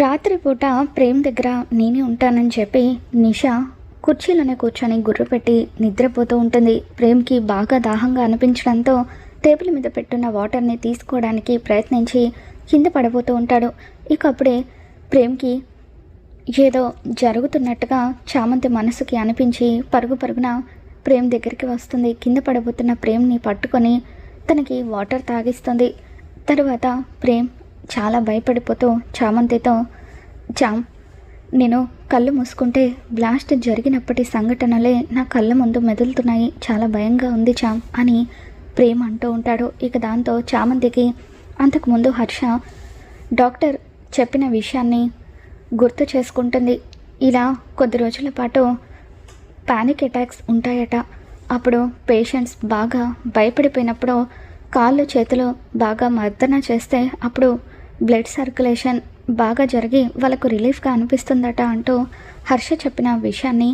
రాత్రిపూట ప్రేమ్ దగ్గర నేనే ఉంటానని చెప్పి నిషా కుర్చీలోనే కూర్చొని గుర్రు పెట్టి నిద్రపోతూ ఉంటుంది. ప్రేమ్కి బాగా దాహంగా అనిపించడంతో టేబుల్ మీద పెట్టున్న వాటర్ని తీసుకోవడానికి ప్రయత్నించి కింద పడిపోతూ ఉంటాడు. ఇక అప్పుడే ప్రేమ్కి ఏదో జరుగుతున్నట్టుగా చామంతి మనసుకి అనిపించి పరుగు పరుగున ప్రేమ్ దగ్గరికి వస్తుంది. కింద పడిపోతున్న ప్రేమ్ని పట్టుకొని తనకి వాటర్ తాగిస్తుంది. తరువాత ప్రేమ్ చాలా భయపడిపోతూ చామంతితో, చామ్, నేను కళ్ళు మూసుకుంటే బ్లాస్ట్ జరిగినప్పటి సంఘటనలే నా కళ్ళ ముందు మెదులుతున్నాయి, చాలా భయంగా ఉంది చామ్ అని ప్రేమ్ అంటూ ఉంటాడు. ఇక దాంతో చామంతికి అంతకుముందు హర్ష డాక్టర్ చెప్పిన విషయాన్ని గుర్తు చేసుకుంటుంది. ఇలా కొద్ది రోజుల పాటు పానిక్ అటాక్స్ ఉంటాయట. అప్పుడు పేషెంట్స్ బాగా భయపడిపోయినప్పుడు కాళ్ళు చేతులు బాగా మర్దన చేస్తే అప్పుడు బ్లడ్ సర్క్యులేషన్ బాగా జరిగి వాళ్ళకు రిలీఫ్గా అనిపిస్తుందట అంటూ హర్ష చెప్పిన విషయాన్ని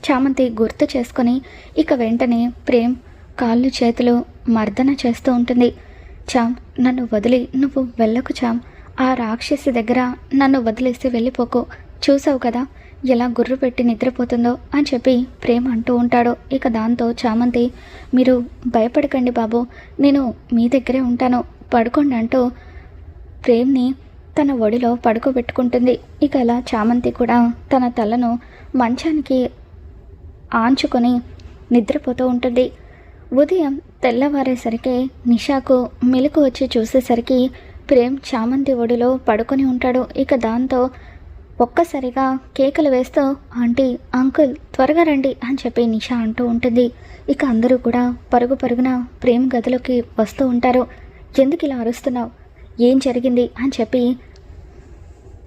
చామంతి గుర్తు చేసుకొని ఇక వెంటనే ప్రేమ్ కాళ్ళు చేతులు మర్దన చేస్తూ ఉంటుంది. చామ్, నన్ను వదిలి నువ్వు వెళ్ళకు చామ్, ఆ రాక్షసి దగ్గర నన్ను వదిలేసి వెళ్ళిపోకు, చూసావు కదా ఎలా గుర్రు పెట్టి నిద్రపోతుందో అని చెప్పి ప్రేమ్ అంటూ ఉంటాడు. ఇక దాంతో చామంతి, మీరు భయపడకండి బాబు, నేను మీ దగ్గరే ఉంటాను, పడుకోండి అంటూ ప్రేమ్ని తన ఒడిలో పడుకోబెట్టుకుంటుంది. ఇక అలా చామంతి కూడా తన తలను మంచానికి ఆంచుకొని నిద్రపోతూ ఉంటుంది. ఉదయం తెల్లవారేసరికి నిషాకు మెలకు వచ్చి చూసేసరికి ప్రేమ్ చామంతి ఒడిలో పడుకొని ఉంటాడు. ఇక దాంతో ఒక్కసారిగా కేకలు వేస్తూ, ఆంటీ, అంకుల్, త్వరగా రండి అని చెప్పి నిషా అంటూ ఉంటుంది. ఇక అందరూ కూడా పరుగు పరుగున ప్రేమ్ గదిలోకి వస్తూ ఉంటారు. ఎందుకు ఇలా అరుస్తున్నావు, ఏం జరిగింది అని చెప్పి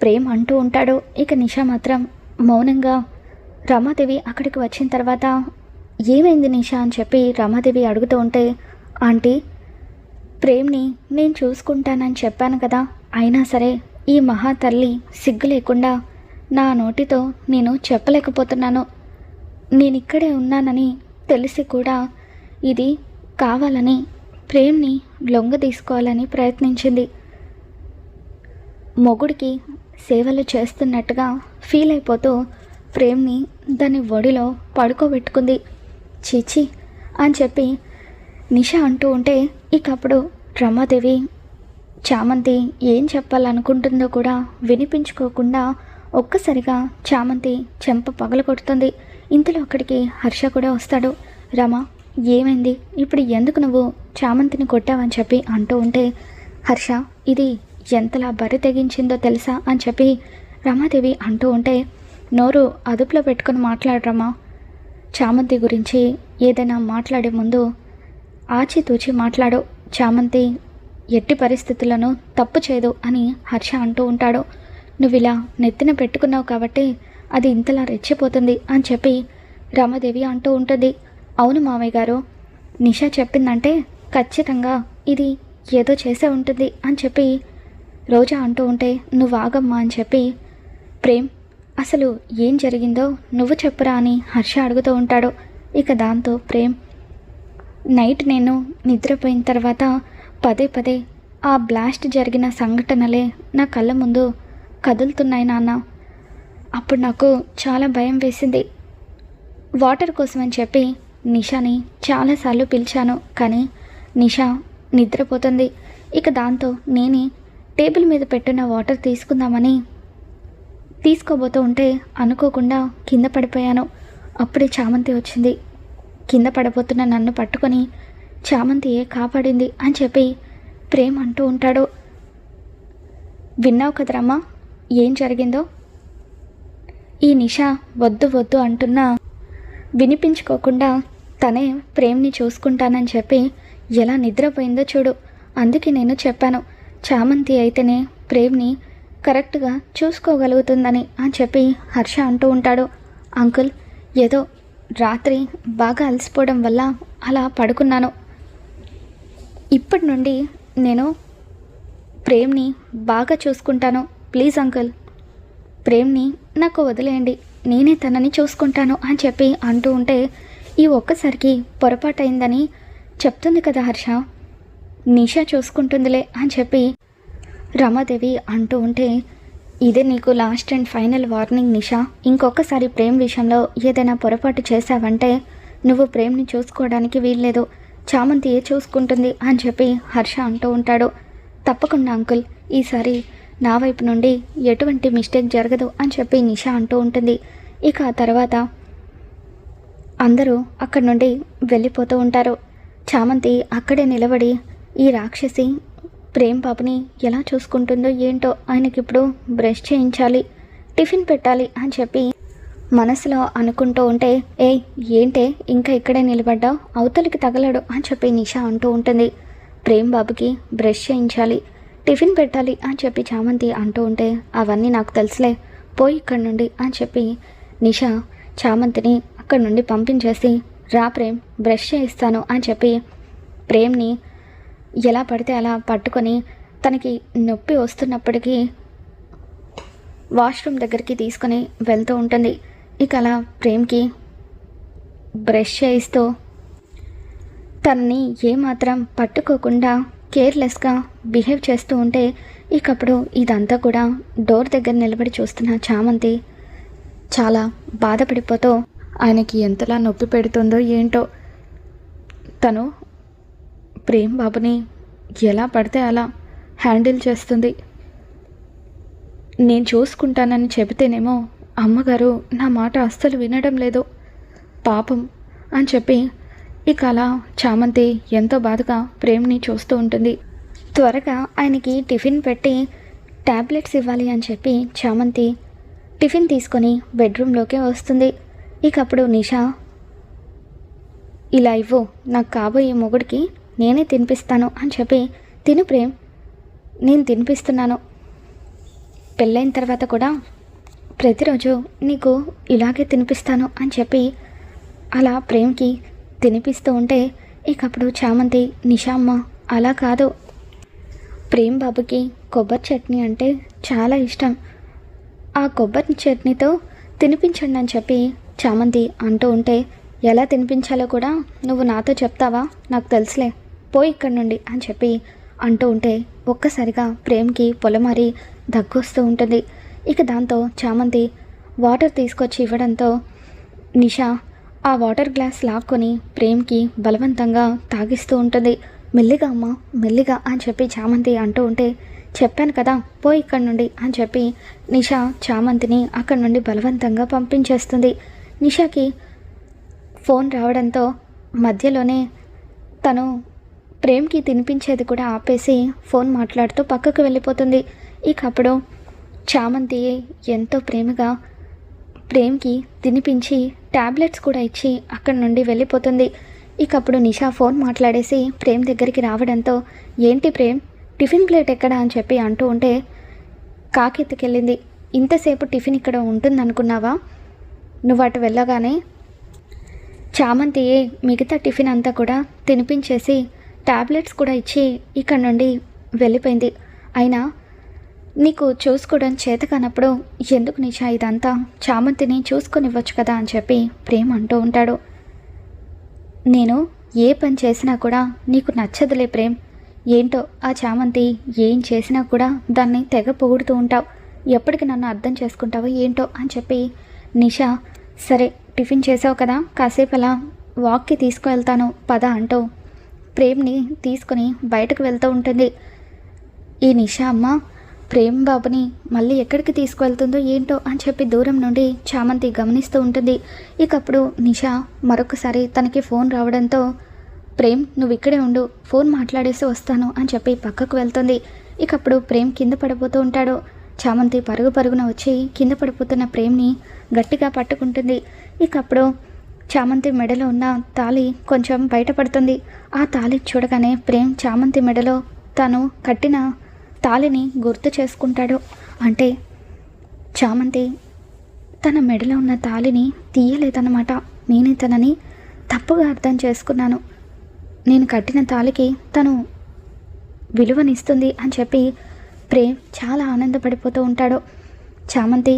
ప్రేమ్ అంటూ ఉంటాడు. ఇక నిషా మాత్రం మౌనంగా, రమాదేవి అక్కడికి వచ్చిన తర్వాత ఏమైంది నిషా అని చెప్పి రమాదేవి అడుగుతూ ఉంటే, ఆంటీ, ప్రేమ్ని నేను చూసుకుంటానని చెప్పాను కదా, అయినా సరే ఈ మహా తల్లి సిగ్గు లేకుండా నా నోటితో నేను చెప్పలేకపోతున్నాను, నేను ఇక్కడే ఉన్నానని తెలిసి కూడా ఇది కావాలని ప్రేమ్ని లొంగ తీసుకోవాలని ప్రయత్నించింది. మొగుడికి సేవలు చేస్తున్నట్టుగా ఫీల్ అయిపోతూ ప్రేమ్ని దాని ఒడిలో పడుకోబెట్టుకుంది. చీచి అని చెప్పి నిషా అంటూ ఉంటే ఇక అప్పుడు రమాదేవి చామంతి ఏం చెప్పాలనుకుంటుందో కూడా వినిపించుకోకుండా ఒక్కసారిగా చామంతి చెంప పగలగొడుతుంది. ఇంతలో అక్కడికి హర్ష కూడా వస్తాడు. రమా, ఏమైంది, ఇప్పుడు ఎందుకు నువ్వు చామంతిని కొట్టావని చెప్పి అంటూ ఉంటే, హర్ష ఇది ఎంతలా బరి తెగించిందో తెలుసా అని చెప్పి రమాదేవి అంటూ ఉంటే, నోరు అదుపులో పెట్టుకొని మాట్లాడరమ్మా, చామంతి గురించి ఏదైనా మాట్లాడే ముందు ఆచితూచి మాట్లాడు, చామంతి ఎట్టి పరిస్థితులను తప్పు చేయదు అని హర్ష అంటూ ఉంటాడు. నువ్వు ఇలా నెత్తిన పెట్టుకున్నావు కాబట్టి అది ఇంతలా రెచ్చిపోతుంది అని చెప్పి రమాదేవి అంటూ ఉంటుంది. అవును మామయ్య గారు, నిషా చెప్పిందంటే ఖచ్చితంగా ఇది ఏదో చేసే ఉంటుంది అని చెప్పి రోజా అంటూ ఉంటే, నువ్వు ఆగమ్మా అని చెప్పి ప్రేమ్, అసలు ఏం జరిగిందో నువ్వు చెప్పురా అని హర్ష అడుగుతూ ఉంటాడు. ఇక దాంతో ప్రేమ్, నైట్ నేను నిద్రపోయిన తర్వాత పదే పదే ఆ బ్లాస్ట్ జరిగిన సంఘటనలే నా కళ్ళ ముందు కదులుతున్నాయి నాన్న, అప్పుడు నాకు చాలా భయం వేసింది. వాటర్ కోసం అని చెప్పి నిషాని చాలాసార్లు పిలిచాను, కానీ నిషా నిద్రపోతుంది. ఇక దాంతో నేనే టేబుల్ మీద పెట్టిన వాటర్ తీసుకుందామని తీసుకోబోతూ ఉంటే అనుకోకుండా కింద పడిపోయాను. అప్పుడే చామంతి వచ్చింది, కింద పడిపోతున్న నన్ను పట్టుకొని చామంతియే కాపాడింది అని చెప్పి ప్రేమ్ అంటూ ఉంటాడు. విన్నావు కదరమ్మా ఏం జరిగిందో? ఈ నిషా వద్దు వద్దు అంటున్నా వినిపించుకోకుండా తనే ప్రేమ్ని చూసుకుంటానని చెప్పి ఎలా నిద్రపోయిందో చూడు, అందుకే నేను చెప్పాను చామంతి అయితేనే ప్రేమ్ని కరెక్ట్గా చూసుకోగలుగుతుందని అని చెప్పి హర్ష అంటూ ఉంటాడు. అంకుల్, ఏదో రాత్రి బాగా అలసిపోవడం వల్ల అలా పడుకున్నాను, ఇప్పటి నుండి నేను ప్రేమ్ని బాగా చూసుకుంటాను, ప్లీజ్ అంకుల్, ప్రేమ్ని నాకు వదిలేయండి, నేనే తనని చూసుకుంటాను అని చెప్పి అంటూ ఉంటే, ఈ ఒక్కసారికి పొరపాటైందని చెప్తుంది కదా హర్ష, నిషా చూసుకుంటుందిలే అని చెప్పి రమాదేవి అంటూ ఉంటే, ఇదే నీకు లాస్ట్ అండ్ ఫైనల్ వార్నింగ్ నిషా. ఇంకొకసారి ప్రేమ్ విషయంలో ఏదైనా పొరపాటు చేశావంటే నువ్వు ప్రేమ్ని చూసుకోవడానికి వీల్లేదు, చామంతియే చూసుకుంటుంది అని చెప్పి హర్ష అంటూ ఉంటాడు. తప్పకుండా అంకుల్, ఈసారి నా వైపు నుండి ఎటువంటి మిస్టేక్ జరగదు అని చెప్పి నిషా అంటూ ఉంటుంది. ఇక ఆ తర్వాత అందరూ అక్కడి నుండి వెళ్ళిపోతూ ఉంటారు. చామంతి అక్కడే నిలబడి ఈ రాక్షసి ప్రేమ్ బాబుని ఎలా చూసుకుంటుందో ఏంటో, ఆయనకిప్పుడు బ్రష్ చేయించాలి, టిఫిన్ పెట్టాలి అని చెప్పి మనసులో అనుకుంటూ ఉంటే, ఏంటే ఇంకా ఇక్కడే నిలబడ్డావు, అవతలికి తగలడు అని చెప్పి నిషా అంటూ ఉంటుంది. ప్రేమ్ బాబుకి బ్రష్ చేయించాలి, టిఫిన్ పెట్టాలి అని చెప్పి చామంతి అంటూ ఉంటే, అవన్నీ నాకు తెలుసులే, పోయి ఇక్కడి నుండి అని చెప్పి నిషా చామంతిని అక్కడి నుండి పంపించేసి, రా ప్రేమ్ బ్రష్ చేయిస్తాను అని చెప్పి ప్రేమ్ని ఎలా పడితే అలా పట్టుకొని తనకి నొప్పి వస్తున్నప్పటికీ వాష్రూమ్ దగ్గరికి తీసుకొని వెళ్తూ ఉంటుంది. ఇక అలా ప్రేమ్కి బ్రష్ చేయిస్తూ తనని ఏమాత్రం పట్టుకోకుండా కేర్లెస్గా బిహేవ్ చేస్తూ ఉంటే, ఇకప్పుడు ఇదంతా కూడా డోర్ దగ్గర నిలబడి చూస్తున్న చామంతి చాలా బాధపడిపోతూ ఆయనకి ఎంతలా నొప్పి పెడుతుందో ఏంటో, తను ప్రేమ్ బాబుని ఎలా పడితే అలా హ్యాండిల్ చేస్తుంది. నేను చూసుకుంటానని చెబితేనేమో అమ్మగారు నా మాట అస్సలు వినడం లేదు, పాపం అని చెప్పి ఇక అలా చామంతి ఎంతో బాధగా ప్రేమ్ని చూస్తూ ఉంటుంది. త్వరగా ఆయనకి టిఫిన్ పెట్టి ట్యాబ్లెట్స్ ఇవ్వాలి అని చెప్పి చామంతి టిఫిన్ తీసుకొని బెడ్రూమ్లోకి వస్తుంది. ఇక అప్పుడు నిషా, ఇలా ఇవ్వు, నాకు కాబోయే మొగుడికి నేనే తినిపిస్తాను అని చెప్పి, తిను ప్రేమ్, నేను తినిపిస్తున్నాను, పెళ్ళైన తర్వాత కూడా ప్రతిరోజు నీకు ఇలాగే తినిపిస్తాను అని చెప్పి అలా ప్రేమ్కి తినిపిస్తూ ఉంటే, ఇకప్పుడు చామంతి, నిషా అమ్మ అలా కాదు, ప్రేమ్ బాబుకి కొబ్బరి చట్నీ అంటే చాలా ఇష్టం, ఆ కొబ్బరి చట్నీతో తినిపించండి అని చెప్పి చామంతి అంటూ ఉంటే, ఎలా తినిపించాలో కూడా నువ్వు నాతో చెప్తావా, నాకు తెలుసులే, పోయి ఇక్కడి నుండి అని చెప్పి అంటూ ఉంటే ఒక్కసారిగా ప్రేమ్కి పొలమారి దగ్గొస్తూ ఉంటుంది. ఇక దాంతో చామంతి వాటర్ తీసుకొచ్చి ఇవ్వడంతో నిషా ఆ వాటర్ గ్లాస్ లాక్కొని ప్రేమ్కి బలవంతంగా తాగిస్తూ ఉంటుంది. మెల్లిగా అమ్మ మెల్లిగా అని చెప్పి చామంతి అంటూ ఉంటే, చెప్పాను కదా పోయి ఇక్కడి నుండి అని చెప్పి నిషా చామంతిని అక్కడి నుండి బలవంతంగా పంపించేస్తుంది. నిషాకి ఫోన్ రావడంతో మధ్యలోనే తను ప్రేమ్కి తినిపించేది కూడా ఆపేసి ఫోన్ మాట్లాడుతూ పక్కకు వెళ్ళిపోతుంది. ఇక అప్పుడు చామంతి ఎంతో ప్రేమగా ప్రేమ్కి తినిపించి ట్యాబ్లెట్స్ కూడా ఇచ్చి అక్కడి నుండి వెళ్ళిపోతుంది. ఇక అప్పుడు నిషా ఫోన్ మాట్లాడేసి ప్రేమ్ దగ్గరికి రావడంతో, ఏంటి ప్రేమ్ టిఫిన్ ప్లేట్ ఎక్కడా అని చెప్పి అంటూ ఉంటే, కాకెత్తుకెళ్ళింది, ఇంతసేపు టిఫిన్ ఇక్కడ ఉంటుందనుకున్నావా, నువ్వు అటు వెళ్ళగానే చామంతి మిగతా టిఫిన్ అంతా కూడా తినిపించేసి ట్యాబ్లెట్స్ కూడా ఇచ్చి ఇక్కడ నుండి వెళ్ళిపోయింది. అయినా నీకు చూసుకోవడం చేత కానప్పుడు ఎందుకు నిషా ఇదంతా, చామంతిని చూసుకొనివ్వచ్చు కదా అని చెప్పి ప్రేమ్ అంటూ ఉంటాడు. నేను ఏ పని చేసినా కూడా నీకు నచ్చదులే ప్రేమ్, ఏంటో ఆ చామంతి ఏం చేసినా కూడా దాన్ని తెగ పొగుడుతూ ఉంటావు, ఎప్పటికి నన్ను అర్థం చేసుకుంటావో ఏంటో అని చెప్పి నిషా, సరే టిఫిన్ చేసావు కదా కాసేపు అలా వాక్కి తీసుకువెళ్తాను పద అంటూ ప్రేమ్ని తీసుకుని బయటకు వెళ్తూ ఉంటుంది. ఈ నిషా అమ్మ ప్రేమ్ బాబుని మళ్ళీ ఎక్కడికి తీసుకువెళ్తుందో ఏంటో అని చెప్పి దూరం నుండి చామంతి గమనిస్తూ ఉంటుంది. ఇకప్పుడు నిషా మరొకసారి తనకి ఫోన్ రావడంతో, ప్రేమ్ నువ్వు ఇక్కడే ఉండు, ఫోన్ మాట్లాడేసి వస్తాను అని చెప్పి పక్కకు వెళ్తుంది. ఇకప్పుడు ప్రేమ్ కింద పడిపోతూ ఉంటాడు. చామంతి పరుగు పరుగున వచ్చి కింద పడిపోతున్న ప్రేమ్ని గట్టిగా పట్టుకుంటుంది. ఇకప్పుడు చామంతి మెడలో ఉన్న తాళి కొంచెం బయటపడుతుంది. ఆ తాళి చూడగానే ప్రేమ్ చామంతి మెడలో తను కట్టిన తాళిని గుర్తు చేసుకుంటాడు. అంటే చామంతి తన మెడలో ఉన్న తాళిని తీయలేదన్నమాట, నేనే తనని తప్పుగా అర్థం చేసుకున్నాను, నేను కట్టిన తాళికి తను విలువనిస్తుంది అని చెప్పి ప్రేమ్ చాలా ఆనందపడిపోతూ ఉంటాడు. చామంతి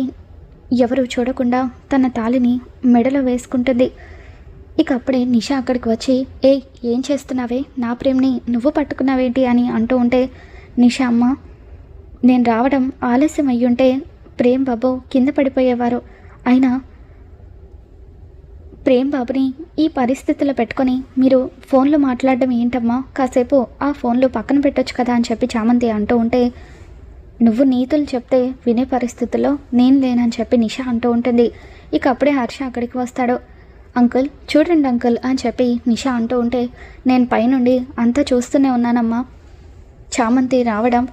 ఎవరు చూడకుండా తన తాళిని మెడలో వేసుకుంటుంది. ఇక అప్పుడే నిషా అక్కడికి వచ్చి, ఏం చేస్తున్నావే, నా ప్రేమ్ని నువ్వు పట్టుకున్నావేంటి అని అంటూ ఉంటే, నిషా అమ్మ నేను రావడం ఆలస్యం అయ్యుంటే ప్రేమ్ బాబు కింద పడిపోయేవారు. అయినా ప్రేమ్ బాబుని ఈ పరిస్థితుల్లో పెట్టుకొని మీరు ఫోన్లో మాట్లాడడం ఏంటమ్మా, కాసేపు ఆ ఫోన్లో పక్కన పెట్టొచ్చు కదా అని చెప్పి చామంతి అంటూ ఉంటే, నువ్వు నీతులు చెప్తే వినే పరిస్థితుల్లో నేను లేనని చెప్పి నిషా అంటూ ఉంటుంది. ఇక అప్పుడే హర్ష అక్కడికి వస్తాడు. అంకుల్ చూడండి అంకుల్ అని చెప్పి నిషా అంటూ ఉంటే, నేను పైనుండి అంతా చూస్తూనే ఉన్నానమ్మా. చామంతి రావడం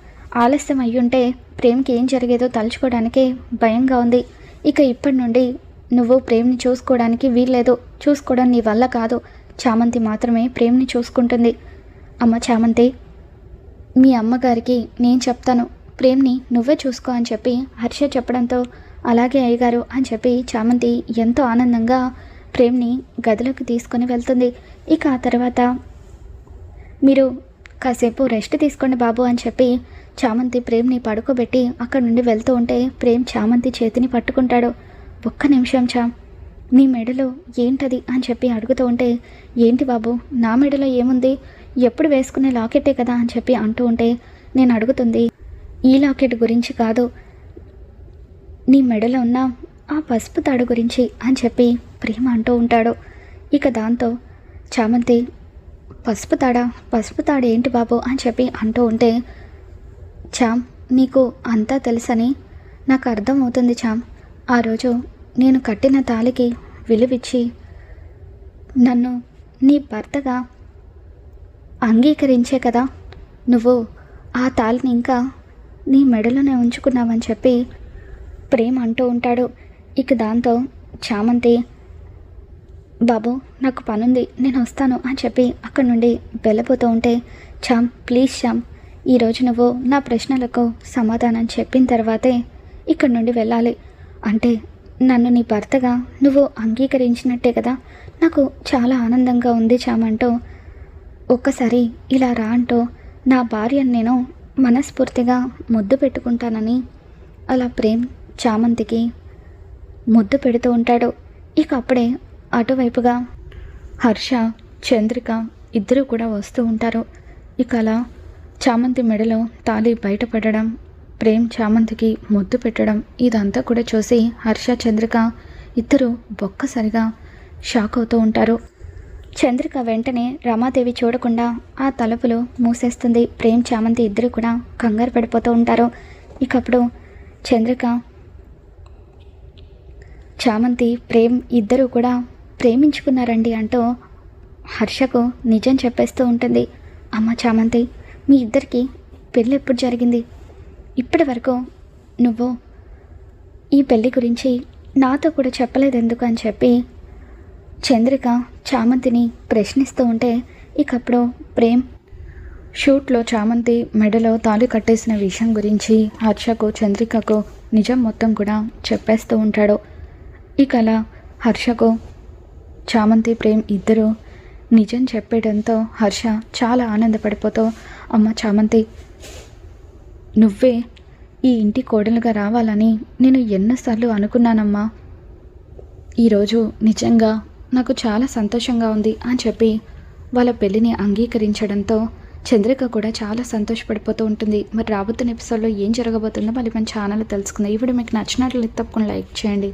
ఆలస్యం అయ్యుంటే ప్రేమ్కి ఏం జరిగేదో తలుచుకోవడానికే భయంగా ఉంది. ఇక ఇప్పటి నుండి నువ్వు ప్రేమ్ని చూసుకోవడానికి వీల్లేదు, చూసుకోవడం నీ వల్ల కాదు, చామంతి మాత్రమే ప్రేమ్ని చూసుకుంటుంది. అమ్మ చామంతి, మీ అమ్మగారికి నేను చెప్తాను, ప్రేమ్ని నువ్వే చూసుకో అని చెప్పి హర్ష చెప్పడంతో, అలాగే అయ్యగారు అని చెప్పి చామంతి ఎంతో ఆనందంగా ప్రేమ్ని గదిలోకి తీసుకొని వెళ్తుంది. ఇక ఆ తర్వాత మీరు కాసేపు రెస్ట్ తీసుకోండి బాబు అని చెప్పి చామంతి ప్రేమ్ని పడుకోబెట్టి అక్కడి నుండి వెళ్తూ ఉంటే ప్రేమ్ చామంతి చేతిని పట్టుకుంటాడు. ఒక్క నిమిషం చామ్, నీ మెడలో ఏంటది అని చెప్పి అడుగుతూ ఉంటే, ఏంటి బాబు నా మెడలో ఏముంది, ఎప్పుడు వేసుకునే లాకెట్టే కదా అని చెప్పి అంటూ ఉంటే, నేను అడుగుతుంది ఈ లాకెట్ గురించి కాదు, నీ మెడలో ఉన్న ఆ పసుపు తాడు గురించి అని చెప్పి ప్రేమ అంటూ ఉంటాడు. ఇక దాంతో చామంతి, పసుపు తాడు ఏంటి బాబు అని చెప్పి అంటూ ఉంటే, చామ్ నీకు అంతా తెలుసని నాకు అర్థమవుతుంది చామ్. ఆ రోజు నేను కట్టిన తాళికి విలువిచ్చి నన్ను నీ భర్తగా అంగీకరించే కదా నువ్వు ఆ తాళిని ఇంకా నీ మెడలోనే ఉంచుకున్నావని చెప్పి ప్రేమ అంటూ ఉంటాడు. ఇక దాంతో చామంతి, బాబు నాకు పనుంది నేను వస్తాను అని చెప్పి అక్కడి నుండి వెళ్ళిపోతూ ఉంటే, చామ్ ప్లీజ్ చామ్, ఈరోజు నువ్వు నా ప్రశ్నలకు సమాధానం చెప్పిన తర్వాతే ఇక్కడి నుండి వెళ్ళాలి. అంటే నన్ను నీ భర్తగా నువ్వు అంగీకరించినట్టే కదా, నాకు చాలా ఆనందంగా ఉంది చామంటూ, ఒక్కసారి ఇలా రా అంటూ నా భార్యను నేను మనస్ఫూర్తిగా ముద్దు పెట్టుకుంటానని అలా ప్రేమ్ చామంతికి ముద్దు పెడుతూ ఉంటాడు. ఇక అప్పుడే అటువైపుగా హర్ష చంద్రిక ఇద్దరూ కూడా వస్తూ ఉంటారు. ఇక అలా చామంతి మెడలో తాళి బయటపడడం, ప్రేమ్ చామంతికి ముద్దు పెట్టడం ఇదంతా కూడా చూసి హర్ష చంద్రిక ఇద్దరు ఒక్కసారిగా షాక్ అవుతూ ఉంటారు. చంద్రిక వెంటనే రమాదేవి చూడకుండా ఆ తలుపులు మూసేస్తుంది. ప్రేమ్ చామంతి ఇద్దరు కూడా కంగారు పడిపోతూ ఉంటారు. ఇకప్పుడు చంద్రిక చామంతి ప్రేమ్ ఇద్దరూ కూడా ప్రేమించుకున్నారండి అంటూ హర్షకు నిజం చెప్పేస్తూ ఉంటుంది. అమ్మ చామంతి, మీ ఇద్దరికి పెళ్ళి ఎప్పుడు జరిగింది, ఇప్పటి వరకు నువ్వు ఈ పెళ్ళి గురించి నాతో కూడా చెప్పలేదు ఎందుకు అని చెప్పి చంద్రిక చామంతిని ప్రశ్నిస్తూ ఉంటే, ఇకప్పుడు ప్రేమ్ షూట్లో చామంతి మెడలో తాళి కట్టేసిన విషయం గురించి హర్షకు చంద్రికకు నిజం మొత్తం కూడా చెప్పేస్తూ ఉంటాడు. ఇక అలా హర్షకు చామంతి ప్రేమ్ ఇద్దరు నిజం చెప్పేయడంతో హర్ష చాలా ఆనందపడిపోతూ, అమ్మ చామంతి, నువ్వే ఈ ఇంటి కోడలుగా రావాలని నేను ఎన్నోసార్లు అనుకున్నానమ్మా. ఈరోజు నిజంగా నాకు చాలా సంతోషంగా ఉంది అని చెప్పి వాళ్ళ పెళ్ళిని అంగీకరించడంతో చంద్రిక కూడా చాలా సంతోషపడిపోతూ ఉంటుంది. మరి రాబోతున్న ఎపిసోడ్లో ఏం జరగబోతుందో మళ్ళీ మన ఛానల్ తెలుసుకుందాం. ఈ వీడియో మీకు నచ్చినట్లయితే తప్పకుండా లైక్ చేయండి.